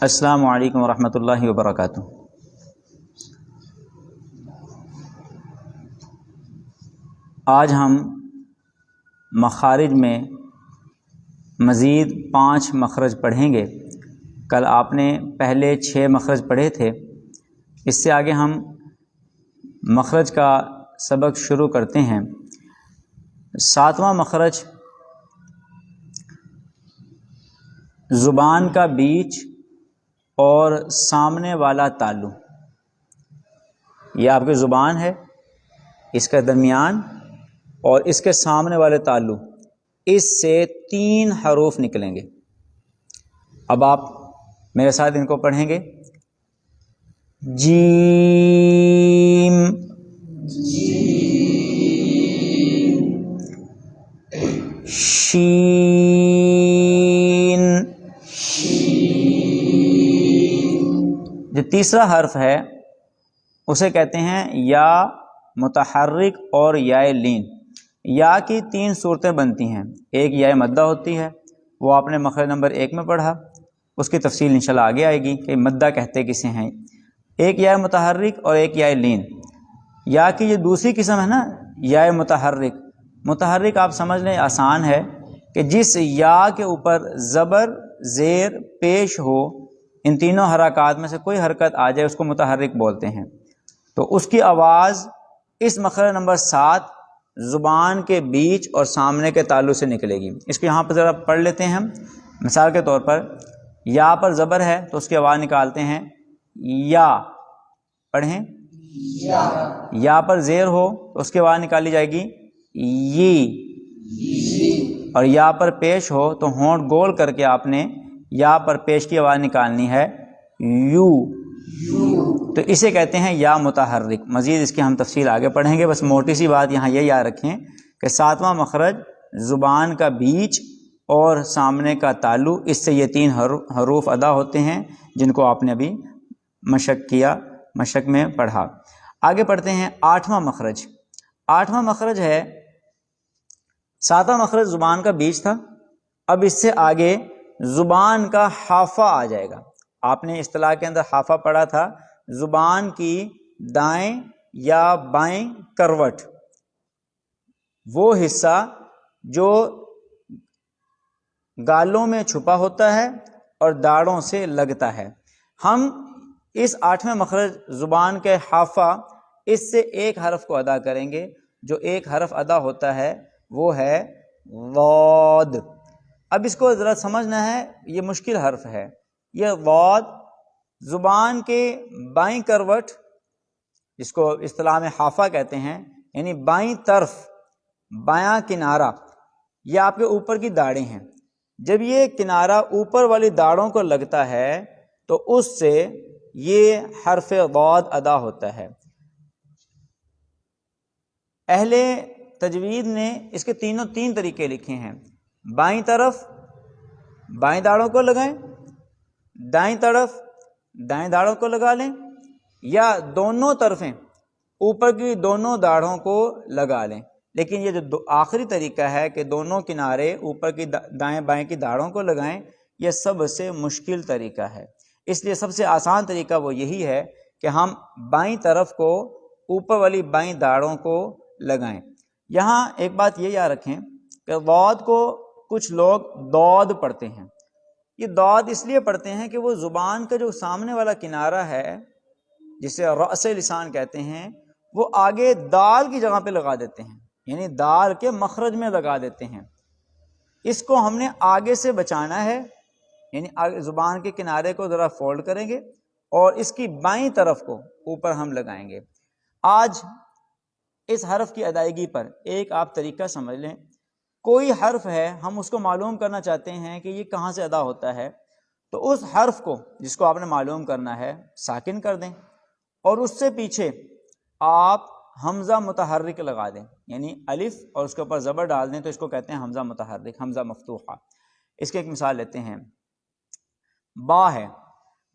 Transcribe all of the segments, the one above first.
السلام علیکم ورحمۃ اللہ وبرکاتہ۔ آج ہم مخارج میں مزید 5 مخرج پڑھیں گے۔ کل آپ نے پہلے 6 مخرج پڑھے تھے، اس سے آگے ہم مخرج کا سبق شروع کرتے ہیں۔ 7واں مخرج زبان کا بیچ اور سامنے والا تالو۔ یہ آپ کی زبان ہے، اس کا درمیان اور اس کے سامنے والے تالو، اس سے 3 حروف نکلیں گے۔ اب آپ میرے ساتھ ان کو پڑھیں گے۔ جیم، شین۔ جو تیسرا حرف ہے اسے کہتے ہیں یا متحرک اور یا لین۔ یا کی 3 صورتیں بنتی ہیں۔ ایک یا مدہ ہوتی ہے، وہ آپ نے مخرج نمبر 1 میں پڑھا، اس کی تفصیل انشاءاللہ آگے آئے گی کہ مدہ کہتے کسے ہیں۔ ایک یا متحرک اور ایک یا لین۔ یا کی یہ دوسری قسم ہے نا، یا متحرک۔ متحرک آپ سمجھ لیں آسان ہے کہ جس یا کے اوپر زبر، زیر، پیش ہو، ان تینوں حرکات میں سے کوئی حرکت آ جائے اس کو متحرک بولتے ہیں۔ تو اس کی آواز اس مخرج نمبر 7 زبان کے بیچ اور سامنے کے تالو سے نکلے گی۔ اس کو یہاں پر ذرا پڑھ لیتے ہیں ہم۔ مثال کے طور پر یا پر زبر ہے تو اس کی آواز نکالتے ہیں یا، پڑھیں۔ یا پر زیر ہو تو اس کی آواز نکالی جائے گی یہ، اور یا پر پیش ہو تو ہونٹ گول کر کے آپ نے یا پر پیش کی آواز نکالنی ہے یو۔ تو اسے کہتے ہیں یا متحرک۔ مزید اس کی ہم تفصیل آگے پڑھیں گے، بس موٹی سی بات یہاں یہ یاد رکھیں کہ 7واں مخرج زبان کا بیچ اور سامنے کا تالو، اس سے یہ 3 حروف ادا ہوتے ہیں جن کو آپ نے ابھی مشق میں پڑھا۔ آگے پڑھتے ہیں 8واں مخرج۔ 8واں مخرج ہے، 7واں مخرج زبان کا بیچ تھا، اب اس سے آگے زبان کا حافہ آ جائے گا۔ آپ نے اصطلاح کے اندر حافہ پڑھا تھا، زبان کی دائیں یا بائیں کروٹ، وہ حصہ جو گالوں میں چھپا ہوتا ہے اور داڑھوں سے لگتا ہے۔ ہم اس 8ویں مخرج زبان کے حافہ، اس سے ایک حرف کو ادا کریں گے۔ جو ایک حرف ادا ہوتا ہے وہ ہے ضاد۔ اب اس کو ذرا سمجھنا ہے، یہ مشکل حرف ہے۔ یہ ضاد زبان کے بائیں کروٹ، جس کو اصطلاح میں حافہ کہتے ہیں، یعنی بائیں طرف، بایاں کنارہ، یہ آپ کے اوپر کی داڑھیں ہیں۔ جب یہ کنارہ اوپر والی داڑھوں کو لگتا ہے تو اس سے یہ حرف ضاد ادا ہوتا ہے۔ اہل تجوید نے اس کے 3 طریقے لکھے ہیں۔ بائیں طرف بائیں داڑھوں کو لگائیں، دائیں طرف دائیں داڑھوں کو لگا لیں، یا دونوں طرفیں اوپر کی دونوں داڑھوں کو لگا لیں۔ لیکن یہ جو آخری طریقہ ہے کہ دونوں کنارے اوپر کی دائیں بائیں کی داڑھوں کو لگائیں، یہ سب سے مشکل طریقہ ہے۔ اس لیے سب سے آسان طریقہ وہ یہی ہے کہ ہم بائیں طرف کو اوپر والی بائیں داڑھوں کو لگائیں۔ یہاں ایک بات یہ یاد رکھیں کہ ضاد کو کچھ لوگ دود پڑھتے ہیں۔ یہ دود اس لیے پڑھتے ہیں کہ وہ زبان کا جو سامنے والا کنارہ ہے، جسے رأس لسان کہتے ہیں، وہ آگے دال کی جگہ پہ لگا دیتے ہیں، یعنی دال کے مخرج میں لگا دیتے ہیں۔ اس کو ہم نے آگے سے بچانا ہے، یعنی زبان کے کنارے کو ذرا فولڈ کریں گے اور اس کی بائیں طرف کو اوپر ہم لگائیں گے۔ آج اس حرف کی ادائیگی پر ایک آپ طریقہ سمجھ لیں۔ کوئی حرف ہے، ہم اس کو معلوم کرنا چاہتے ہیں کہ یہ کہاں سے ادا ہوتا ہے، تو اس حرف کو جس کو آپ نے معلوم کرنا ہے ساکن کر دیں، اور اس سے پیچھے آپ حمزہ متحرک لگا دیں، یعنی الف اور اس کے اوپر زبر ڈال دیں، تو اس کو کہتے ہیں حمزہ متحرک، حمزہ مفتوحہ۔ اس کی ایک مثال لیتے ہیں۔ با ہے،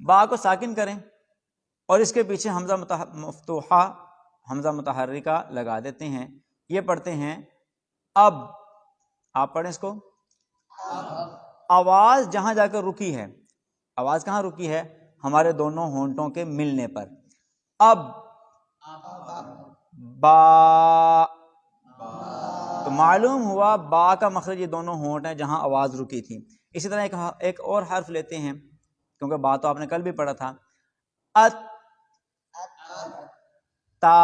با کو ساکن کریں اور اس کے پیچھے حمزہ مفتوحہ، حمزہ متحرکہ لگا دیتے ہیں۔ یہ پڑھتے ہیں اب، آپ پڑھیں اس کو۔ آواز جہاں جا کر رکی ہے آواز کہاں رکی ہے؟ ہمارے دونوں ہونٹوں کے ملنے پر. اب با، تو معلوم ہوا با کا مخرج یہ دونوں ہونٹ ہیں جہاں آواز رکی تھی. اسی طرح ایک اور حرف لیتے ہیں، کیونکہ با تو آپ نے کل بھی پڑھا تھا. ات، تا،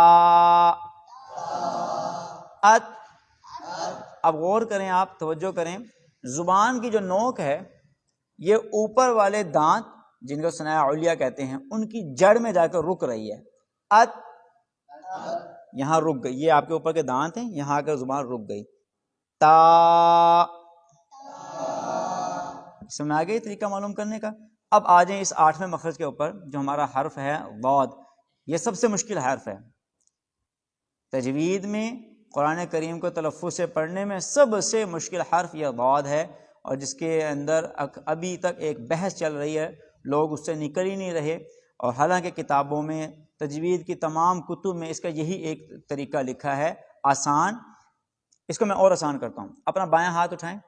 ات. اب غور کریں، آپ توجہ کریں، زبان کی جو نوک ہے یہ اوپر والے دانت جن کو ثنایا علیہ کہتے ہیں ان کی جڑ میں جا کر رک رہی ہے. ات یہاں رک گئی، یہ آپ کے اوپر کے دانت ہیں، یہاں آ کر زبان رک گئی. تا، سمجھ آ گئی طریقہ معلوم کرنے کا. اب آ جائیں اس 8ویں مخرج کے اوپر جو ہمارا حرف ہے ضاد. یہ سب سے مشکل حرف ہے تجوید میں. قرآن کریم کو تلفظ سے پڑھنے میں سب سے مشکل حرف یہ ضاد ہے، اور جس کے اندر ابھی تک ایک بحث چل رہی ہے، لوگ اس سے نکل ہی نہیں رہے. اور حالانکہ کتابوں میں، تجوید کی تمام کتب میں اس کا یہی ایک طریقہ لکھا ہے آسان. اس کو میں اور آسان کرتا ہوں. اپنا بایاں ہاتھ اٹھائیں،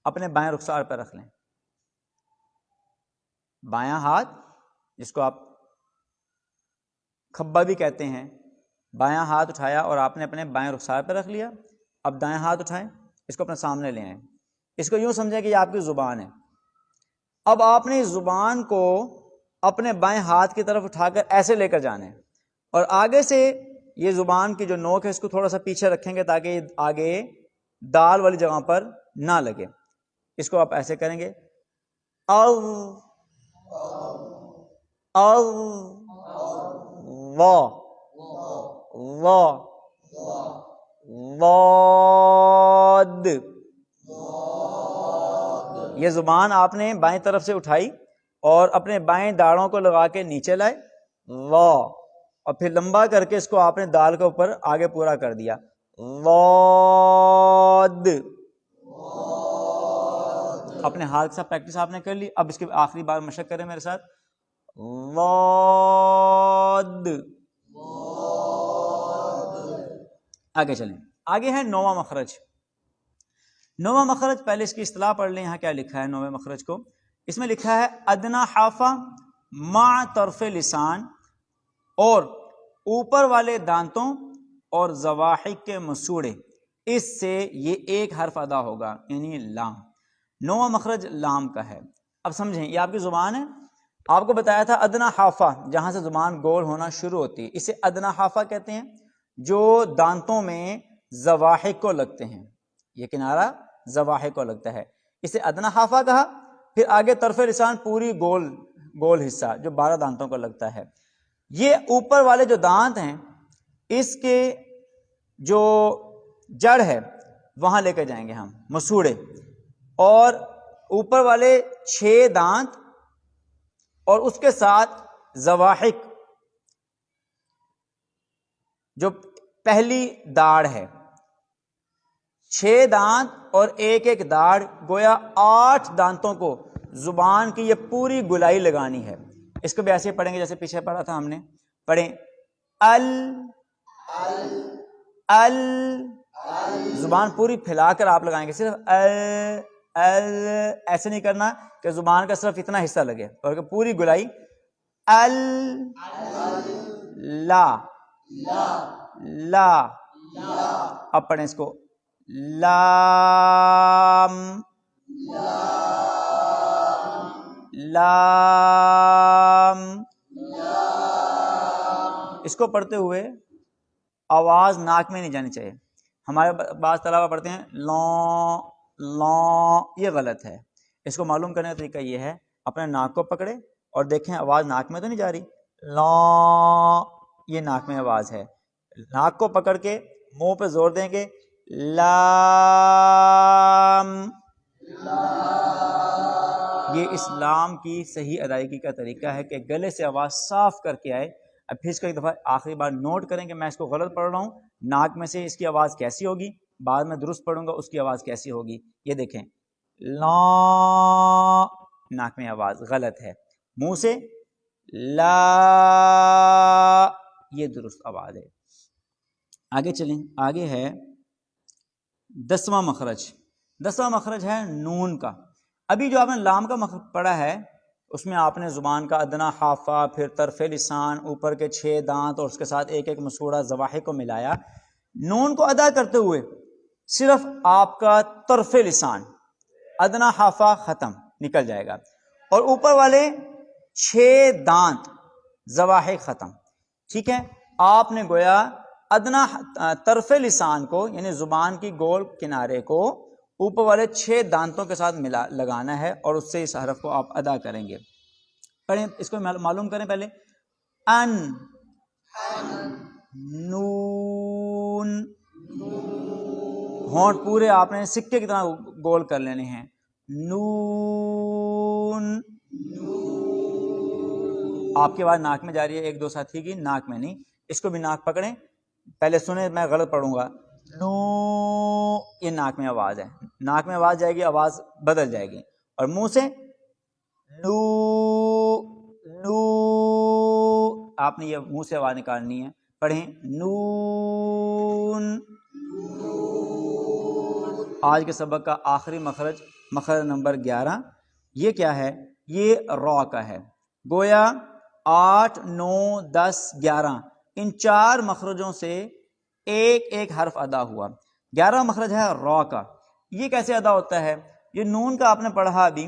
اپنے بائیں رخسار پر رکھ لیں. بایاں ہاتھ جس کو آپ کھبا بھی کہتے ہیں، بایاں ہاتھ اٹھایا اور آپ نے اپنے بائیں رخسار پر رکھ لیا. اب دائیں ہاتھ اٹھائیں، اس کو اپنے سامنے لے آئیں. اس کو یوں سمجھیں کہ یہ آپ کی زبان ہے. اب آپ نے اس زبان کو اپنے بائیں ہاتھ کی طرف اٹھا کر ایسے لے کر جانا ہے، اور آگے سے یہ زبان کی جو نوک ہے اس کو تھوڑا سا پیچھے رکھیں گے تاکہ یہ آگے دال والی جگہ پر نہ لگے. اس کو آپ ایسے کریں گے، او او وا وا واد. یہ زبان آپ نے بائیں طرف سے اٹھائی اور اپنے بائیں داڑوں کو لگا کے نیچے لائے، وا، اور پھر لمبا کر کے اس کو آپ نے دال کے اوپر آگے پورا کر دیا، واد. اپنے ہاتھ سے پریکٹس آپ نے کر لی. اب اس کے آخری بار مشق کریں میرے ساتھ، واد. آگے چلیں. آگے ہے 9واں مخرج. 9واں مخرج، پہلے اس کی اصطلاح پڑھ لیں. یہاں کیا لکھا ہے 9ویں مخرج کو؟ اس میں لکھا ہے ادنا حافہ مع طرف لسان، اور اوپر والے دانتوں اور زواحق کے مسوڑے، اس سے یہ ایک حرف ادا ہوگا، یعنی لام. 9واں مخرج لام کا ہے. اب سمجھیں، یہ آپ کی زبان ہے. آپ کو بتایا تھا ادنا حافہ جہاں سے زبان گول ہونا شروع ہوتی ہے، اسے ادنا حافہ کہتے ہیں. جو دانتوں میں زواحق کو لگتے ہیں، یہ کنارہ زواحق کو لگتا ہے، اسے ادنا حافہ کہا. پھر آگے طرف لسان پوری گول حصہ جو 12 دانتوں کو لگتا ہے. یہ اوپر والے جو دانت ہیں اس کے جو جڑ ہے وہاں لے کے جائیں گے ہم مسوڑے، اور اوپر والے 6 دانت اور اس کے ساتھ زواحق، جو پہلی داڑ ہے، 6 دانت اور ایک داڑ، گویا 8 دانتوں کو زبان کی یہ پوری گلائی لگانی ہے. اس کو بھی ایسے پڑھیں گے جیسے پیچھے پڑھا تھا ہم نے. پڑھیں ال ال، زبان پوری پھیلا کر آپ لگائیں گے. صرف ایسے نہیں کرنا کہ زبان کا صرف اتنا حصہ لگے، بلکہ پوری گلائی. ال لا لا. اب پڑھیں اس کو لام لام. اس کو پڑھتے ہوئے آواز ناک میں نہیں جانی چاہیے. ہمارے بعض طلبہ پڑھتے ہیں لوں لوں، یہ غلط ہے. اس کو معلوم کرنے کا طریقہ یہ ہے، اپنے ناک کو پکڑے اور دیکھیں آواز ناک میں تو نہیں جا رہی. لوں، یہ ناک میں آواز ہے. ناک کو پکڑ کے منہ پہ زور دیں گے، لام. یہ اسلام کی صحیح ادائیگی کا طریقہ ہے کہ گلے سے آواز صاف کر کے آئے. اب پھر اس کو ایک دفعہ آخری بار نوٹ کریں کہ میں اس کو غلط پڑھ رہا ہوں، ناک میں سے اس کی آواز کیسی ہوگی، بعد میں درست پڑھوں گا اس کی آواز کیسی ہوگی. یہ دیکھیں، لا، ناک میں آواز غلط ہے، منہ سے لا، یہ درست آواز ہے. آگے چلیں. آگے ہے 10واں مخرج. 10واں مخرج ہے نون کا. ابھی جو آپ نے لام کا مخرج پڑھا ہے اس میں آپ نے زبان کا ادنا حافہ، پھر طرف لسان، اوپر کے 6 دانت اور اس کے ساتھ ایک ایک مسوڑہ زواحق کو ملایا. نون کو ادا کرتے ہوئے صرف آپ کا طرف لسان، ادنا حافہ ختم نکل جائے گا، اور اوپر والے 6 دانت زواحق ختم. ٹھیک ہے، آپ نے گویا ادنا طرف لسان کو یعنی زبان کی گول کنارے کو اوپر والے 6 دانتوں کے ساتھ لگانا ہے، اور اس سے اس حرف کو آپ ادا کریں گے. پڑھیں اس کو معلوم کریں پہلے. ان، نون، ہونٹ پورے آپ نے سکے کی طرح گول کر لینے ہیں. نون، آپ کی آواز ناک میں جا رہی ہے، 1 2 ساتھی کی ناک میں نہیں، اس کو بھی ناک پکڑیں. پہلے سنیں، میں غلط پڑھوں گا. نو، یہ ناک میں آواز ہے، ناک میں آواز جائے گی، آواز بدل جائے گی. اور منہ سے نو، نو، آپ نے یہ منہ سے آواز نکالنی ہے. پڑھیں نون. آج کے سبق کا آخری مخرج، مخرج نمبر 11. یہ کیا ہے؟ یہ را کا ہے. گویا 8 9 10 11 ان 4 مخرجوں سے ایک ایک حرف ادا ہوا. 11 مخرج ہے را کا. یہ کیسے ادا ہوتا ہے؟ یہ نون کا آپ نے پڑھا ابھی،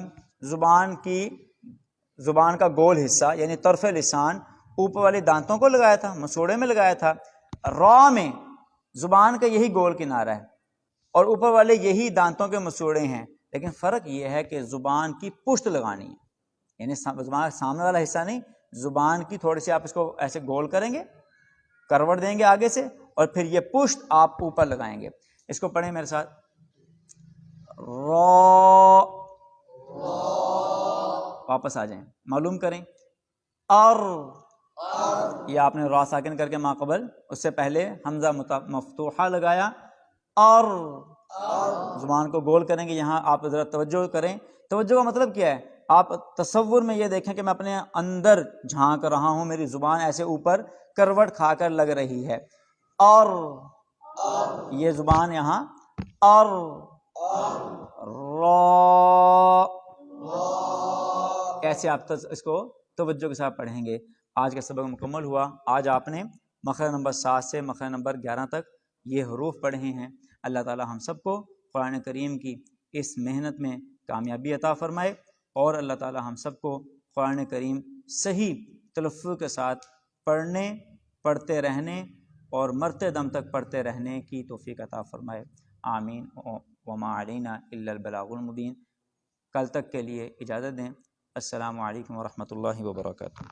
زبان کا گول حصہ یعنی طرف لسان اوپر والے دانتوں کو لگایا تھا، مسوڑے میں لگایا تھا. را میں زبان کا یہی گول کنارہ ہے اور اوپر والے یہی دانتوں کے مسوڑے ہیں، لیکن فرق یہ ہے کہ زبان کی پشت لگانی ہے، یعنی زبان سامنے والا حصہ نہیں، زبان کی تھوڑی سی آپ اس کو ایسے گول کریں گے، کروٹ دیں گے آگے سے، اور پھر یہ پشت آپ اوپر لگائیں گے. اس کو پڑھیں میرے ساتھ. را، واپس آ جائیں، معلوم کریں. اور یہ آپ نے را ساکن کر کے ما قبل، اس سے پہلے حمزہ مفتوحہ لگایا. اور زبان کو گول کریں گے. یہاں آپ ذرا توجہ کریں. توجہ کا مطلب کیا ہے؟ آپ تصور میں یہ دیکھیں کہ میں اپنے اندر جھانک رہا ہوں، میری زبان ایسے اوپر کروٹ کھا کر لگ رہی ہے. اور یہ زبان یہاں، اور را، کیسے آپ اس کو توجہ کے ساتھ پڑھیں گے. آج کا سبق مکمل ہوا. آج آپ نے مخرج نمبر 7 سے مخرج نمبر 11 تک یہ حروف پڑھے ہیں. اللہ تعالی ہم سب کو قرآن کریم کی اس محنت میں کامیابی عطا فرمائے، اور اللہ تعالی ہم سب کو قرآن کریم صحیح تلفظ کے ساتھ پڑھنے، پڑھتے رہنے اور مرتے دم تک پڑھتے رہنے کی توفیق عطا فرمائے. آمین. وما علینا الا البلاغ المبین. کل تک کے لیے اجازت دیں. السلام علیکم ورحمۃ اللہ وبرکاتہ.